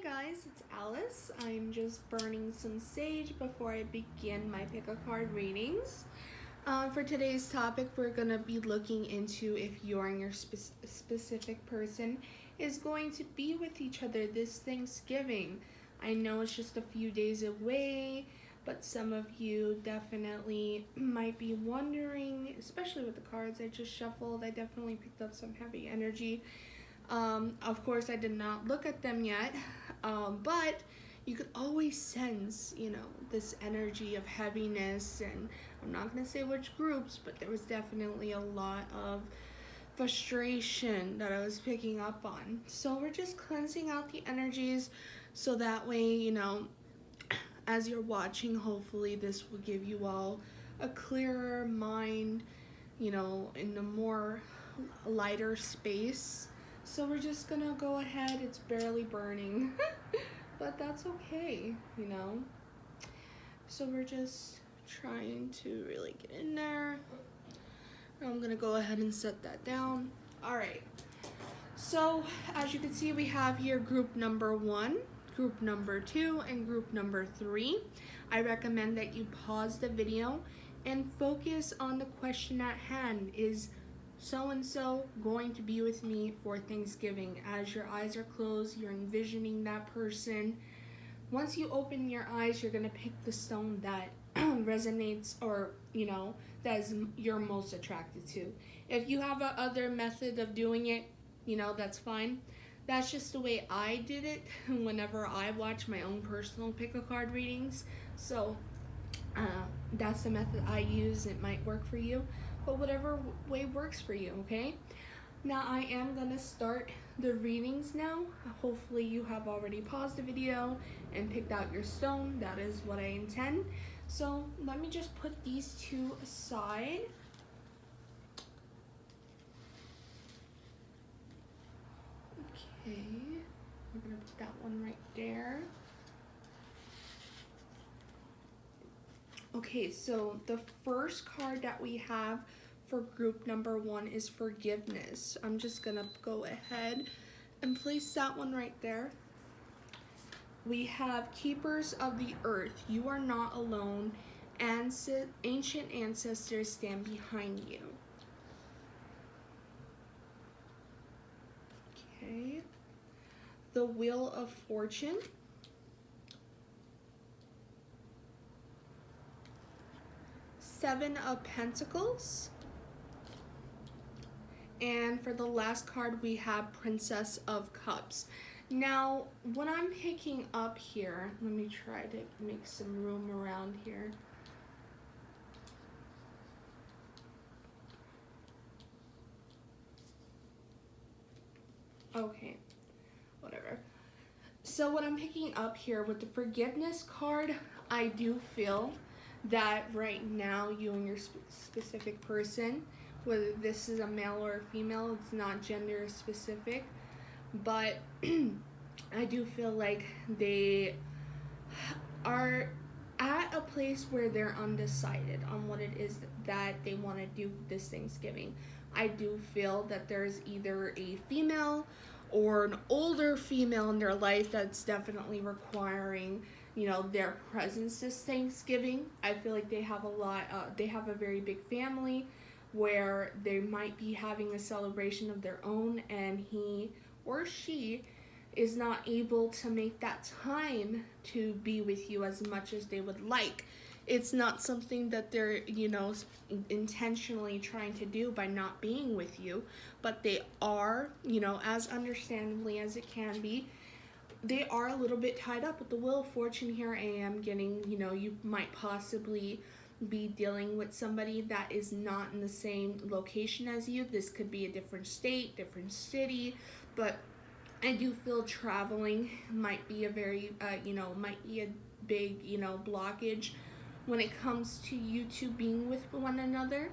guys, it's Alice. I'm just burning some sage before I begin my pick a card readings. For today's topic, we're going to be looking into if you and your specific person is going to be with each other this Thanksgiving. I know it's just a few days away, but some of you definitely might be wondering, especially with the cards I just shuffled. I definitely picked up some heavy energy. Of course, I did not look at them yet, but you could always sense, this energy of heaviness. And I'm not going to say which groups, but there was definitely a lot of frustration that I was picking up on. So we're just cleansing out the energies so that way, as you're watching, hopefully this will give you all a clearer mind, in a more lighter space. So we're just gonna go ahead. It's barely burning, but that's okay, So we're just trying to really get in there. I'm gonna go ahead and set that down. All right. So as you can see, we have here group number 1, group number 2, and group number 3. I recommend that you pause the video and focus on the question at hand. Is so-and-so going to be with me for Thanksgiving? As your eyes are closed, you're envisioning that person. Once you open your eyes, you're going to pick the stone that resonates or, that is you're most attracted to. If you have a other method of doing it, that's fine. That's just the way I did it whenever I watch my own personal pick-a-card readings. So that's the method I use. It might work for you, but whatever way works for you, okay? Now I am gonna start the readings now. Hopefully you have already paused the video and picked out your stone. That is what I intend. So let me just put these two aside. Okay, we're gonna put that one right there. Okay, so the first card that we have for group number 1 is forgiveness. I'm just gonna go ahead and place that one right there. We have keepers of the earth. You are not alone. Ancient ancestors stand behind you. Okay. The Wheel of Fortune. Seven of Pentacles. And for the last card, we have Princess of Cups. Now, what I'm picking up here, let me try to make some room around here. Okay, whatever. So what I'm picking up here with the forgiveness card, I do feel that right now you and your specific person, whether this is a male or a female, it's not gender specific, but I do feel like they are at a place where they're undecided on what it is that they want to do this Thanksgiving. I do feel that there's either a female or an older female in their life that's definitely requiring their presence this Thanksgiving. I feel like they have they have a very big family where they might be having a celebration of their own, and he or she is not able to make that time to be with you as much as they would like. It's not something that they're, intentionally trying to do by not being with you, but they are, as understandably as it can be, they are a little bit tied up with the Wheel of Fortune here. I am getting, you might possibly be dealing with somebody that is not in the same location as you. This could be a different state, different city, but I do feel traveling might be a very, might be a big, blockage when it comes to you two being with one another.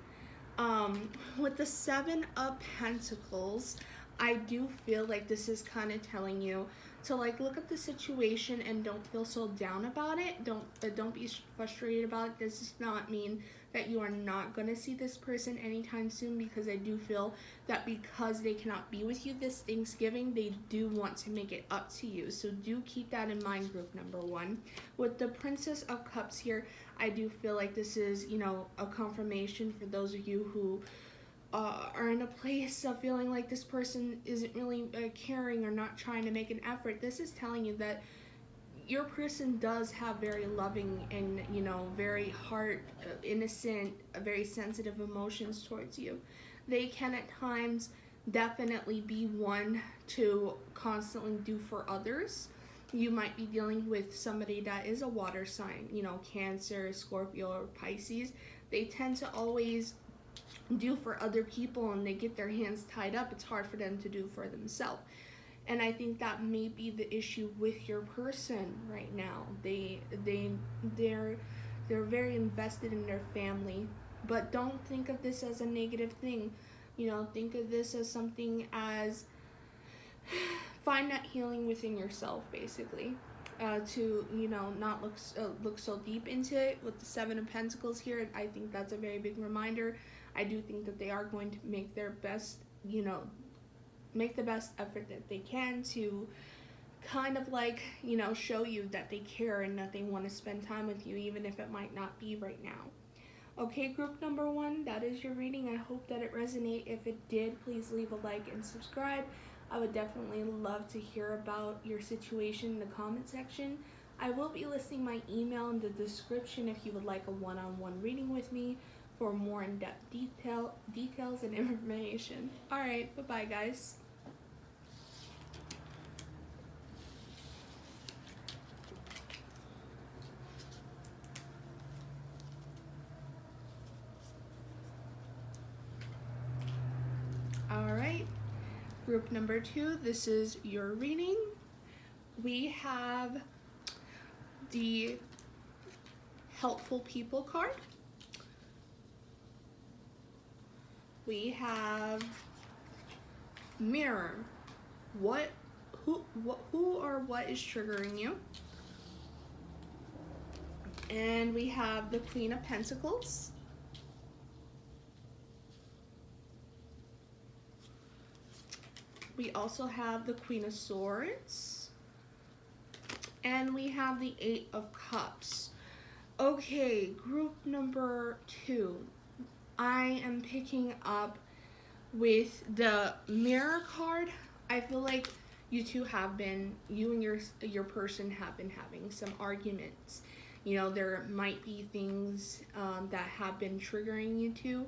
With the 7 of Pentacles, I do feel like this is kind of telling you to like look at the situation and don't feel so down about it. Don't be frustrated about it. This does not mean that you are not going to see this person anytime soon, because I do feel that because they cannot be with you this Thanksgiving, they do want to make it up to you. So do keep that in mind, group number one. With the Princess of Cups here, I do feel like this is, you know, a confirmation for those of you who are in a place of feeling like this person isn't really caring or not trying to make an effort. This is telling you that your person does have very loving and, you know, very innocent, very sensitive emotions towards you. They can at times definitely be one to constantly do for others. You might be dealing with somebody that is a water sign, you know, Cancer, Scorpio, or Pisces. They tend to always do for other people, and they get their hands tied up. It's hard for them to do for themselves. And I think that may be the issue with your person right now. They're very invested in their family, but don't think of this as a negative thing. You know, think of this as something as find that healing within yourself, basically. To, you know, not look so deep into it. With the Seven of Pentacles here, I think that's a very big reminder. I do think that they are going to make their best, you know, make the best effort that they can to kind of like, you know, show you that they care and that they want to spend time with you, even if it might not be right now. Okay, group number one, that is your reading. I hope that it resonated. If it did, please leave a like and subscribe. I would definitely love to hear about your situation in the comment section. I will be listing my email in the description if you would like a one-on-one reading with me for more in-depth details and information. Alright, bye-bye guys. Alright, group number two, this is your reading. We have the Helpful People card. We have Mirror. Who or what is triggering you? And we have the Queen of Pentacles. We also have the Queen of Swords. And we have the Eight of Cups. Okay, group number two. I am picking up with the Mirror card. I feel like you and your person have been having some arguments. You know, there might be things that have been triggering you two,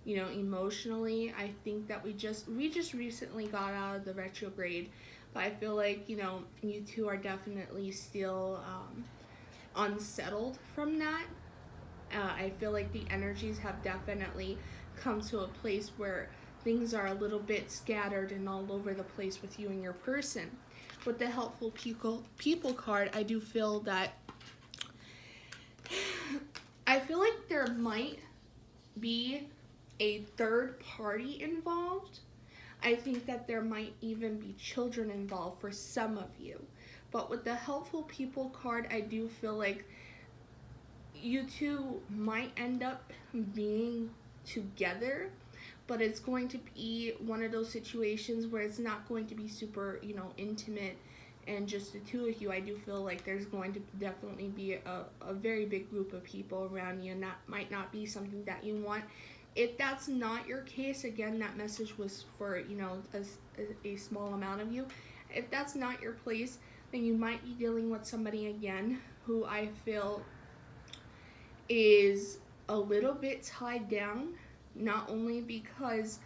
you know, emotionally. I think that we just recently got out of the retrograde, but I feel like, you know, you two are definitely still unsettled from that. I feel like the energies have definitely come to a place where things are a little bit scattered and all over the place with you and your person. With the Helpful People card, I do feel that there might be a third party involved. I think that there might even be children involved for some of you. But with the Helpful People card, I do feel like you two might end up being together, but it's going to be one of those situations where it's not going to be super, you know, intimate and just the two of you. I do feel like there's going to definitely be a very big group of people around you, and that might not be something that you want. If that's not your case, again, that message was for, you know, a small amount of you. If that's not your place, then you might be dealing with somebody again who I feel is a little bit tied down, not only because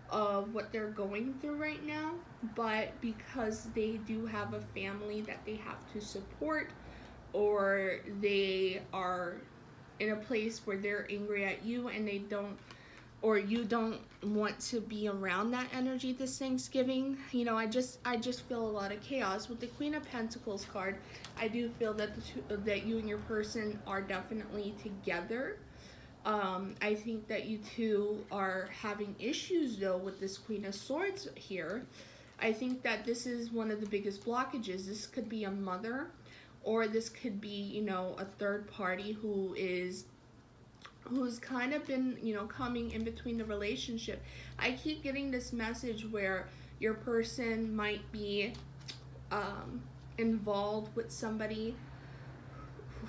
of what they're going through right now, but because they do have a family that they have to support, or they are in a place where they're angry at you and they don't, or you don't want to be around that energy this Thanksgiving. You know, I just feel a lot of chaos. With the Queen of Pentacles card, I do feel that that you and your person are definitely together. I think that you two are having issues though with this Queen of Swords here. I think that this is one of the biggest blockages. This could be a mother, or this could be, you know, a third party who's kind of been, you know, coming in between the relationship. I keep getting this message where your person might be involved with somebody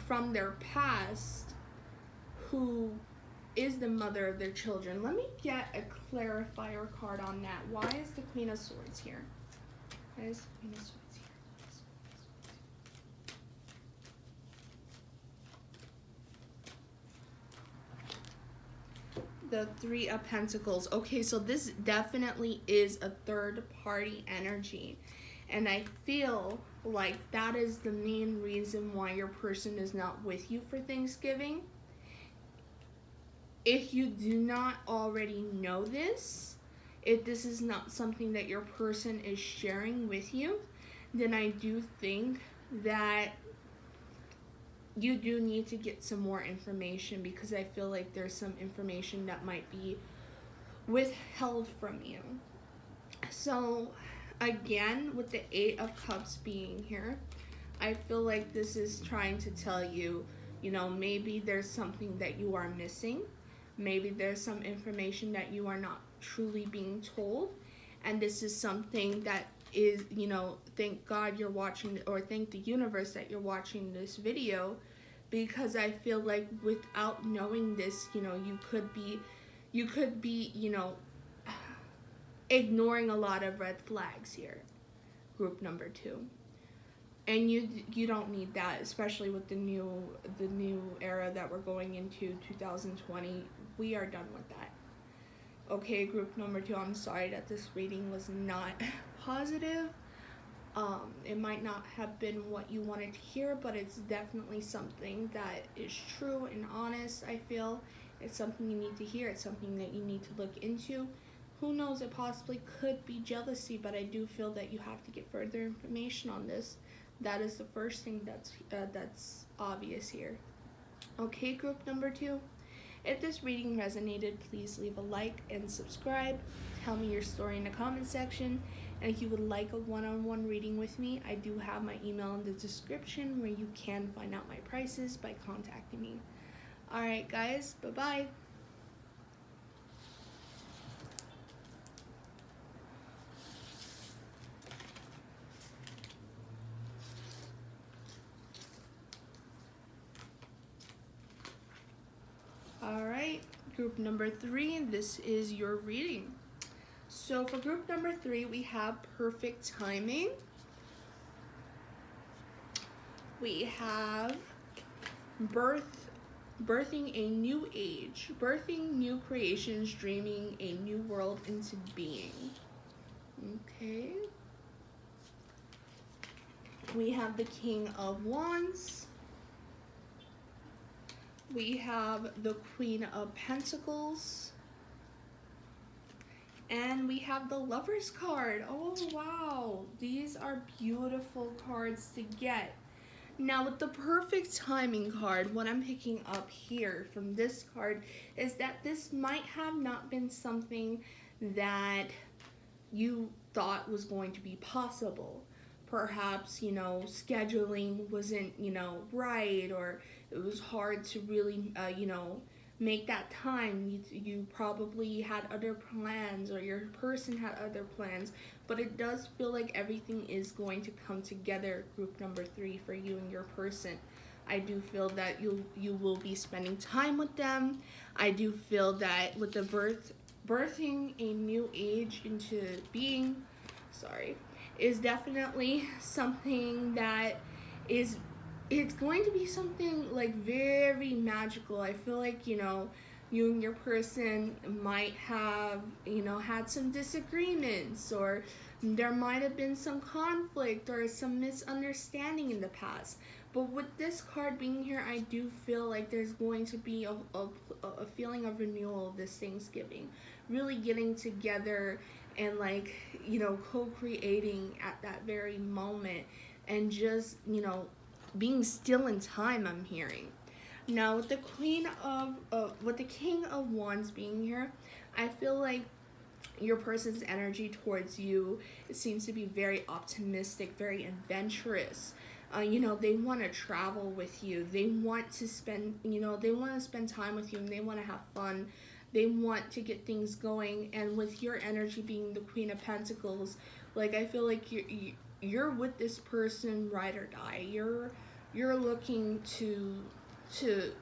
from their past who is the mother of their children. Let me get a clarifier card on that. Why is the Queen of Swords here? Why is the Queen of Swords here? The Three of Pentacles. Okay, so this definitely is a third party energy. And I feel like that is the main reason why your person is not with you for Thanksgiving. If you do not already know this, if this is not something that your person is sharing with you, then I do think that you do need to get some more information, because I feel like there's some information that might be withheld from you. So again, with the Eight of Cups being here, I feel like this is trying to tell you, you know, maybe there's something that you are missing. Maybe there's some information that you are not truly being told. And this is something that is, you know, thank God you're watching, or thank the universe that you're watching this video, because I feel like without knowing this, you know, you could be, you know, ignoring a lot of red flags here, group number 2. And you don't need that, especially with the new era that we're going into, 2020. We are done with that. Okay, group number 2, I'm sorry that this reading was not positive. It might not have been what you wanted to hear, but it's definitely something that is true and honest, I feel. It's something you need to hear. It's something that you need to look into. Who knows, it possibly could be jealousy, but I do feel that you have to get further information on this. That is the first thing that's obvious here. Okay, group number 2. If this reading resonated, please leave a like and subscribe. Tell me your story in the comment section. And if you would like a one-on-one reading with me, I do have my email in the description where you can find out my prices by contacting me. Alright guys, bye-bye. Alright, group number 3, this is your reading. So for group number 3, we have perfect timing. We have birthing a new age, birthing new creations, dreaming a new world into being. Okay. We have the King of Wands. We have the Queen of Pentacles. And we have the Lovers card. Oh, wow. These are beautiful cards to get. Now, with the perfect timing card, what I'm picking up here from this card is that this might have not been something that you thought was going to be possible. Perhaps, you know, scheduling wasn't, you know, right, or it was hard to really, you know, make that time. You probably had other plans, or your person had other plans, but it does feel like everything is going to come together, group number 3, for you and your person. I do feel that you will be spending time with them. I do feel that with the birthing a new age into being, is definitely something that is, it's going to be something like very magical. I feel like, you know, you and your person might have, you know, had some disagreements, or there might have been some conflict or some misunderstanding in the past. But with this card being here, I do feel like there's going to be a feeling of renewal this Thanksgiving. Really getting together and, like, you know, co-creating at that very moment, and just, you know, being still in time, I'm hearing. Now, with the King of Wands being here, I feel like your person's energy towards you, it seems to be very optimistic, very adventurous. They want to travel with you. They want to spend, they want to spend time with you, and they want to have fun. They want to get things going. And with your energy being the Queen of Pentacles, like, I feel like you're with this person ride or die. You're looking to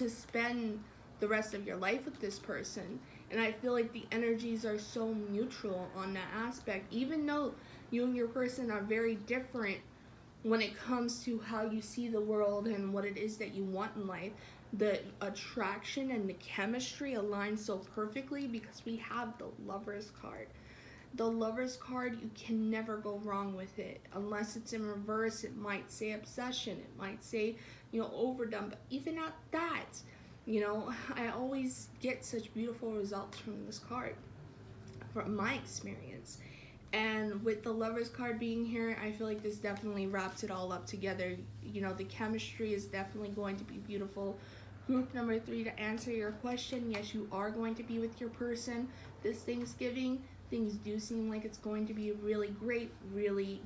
spend the rest of your life with this person. And I feel like the energies are so mutual on that aspect. Even though you and your person are very different when it comes to how you see the world and what it is that you want in life, the attraction and the chemistry align so perfectly because we have the Lovers card. The Lovers card, you can never go wrong with it. Unless it's in reverse, it might say obsession, it might say, overdone. But even at that, I always get such beautiful results from this card, from my experience. And with the Lovers card being here, I feel like this definitely wraps it all up together. The chemistry is definitely going to be beautiful. Group number 3, to answer your question, yes, you are going to be with your person this Thanksgiving. Things do seem like it's going to be really great, really,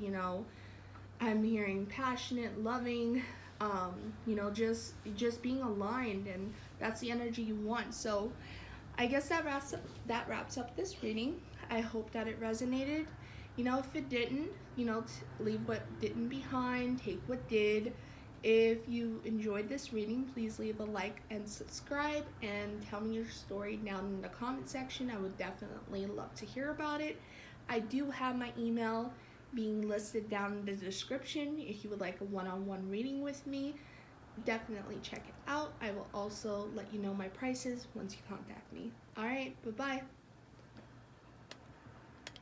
I'm hearing passionate, loving, just being aligned, and that's the energy you want. So I guess that wraps up this reading. I hope that it resonated. If it didn't, leave what didn't behind, take what did. If you enjoyed this reading, please leave a like and subscribe, and tell me your story down in the comment section. I would definitely love to hear about it. I do have my email being listed down in the description if you would like a one-on-one reading with me. Definitely check it out. I will also let you know my prices once you contact me. Alright, bye-bye.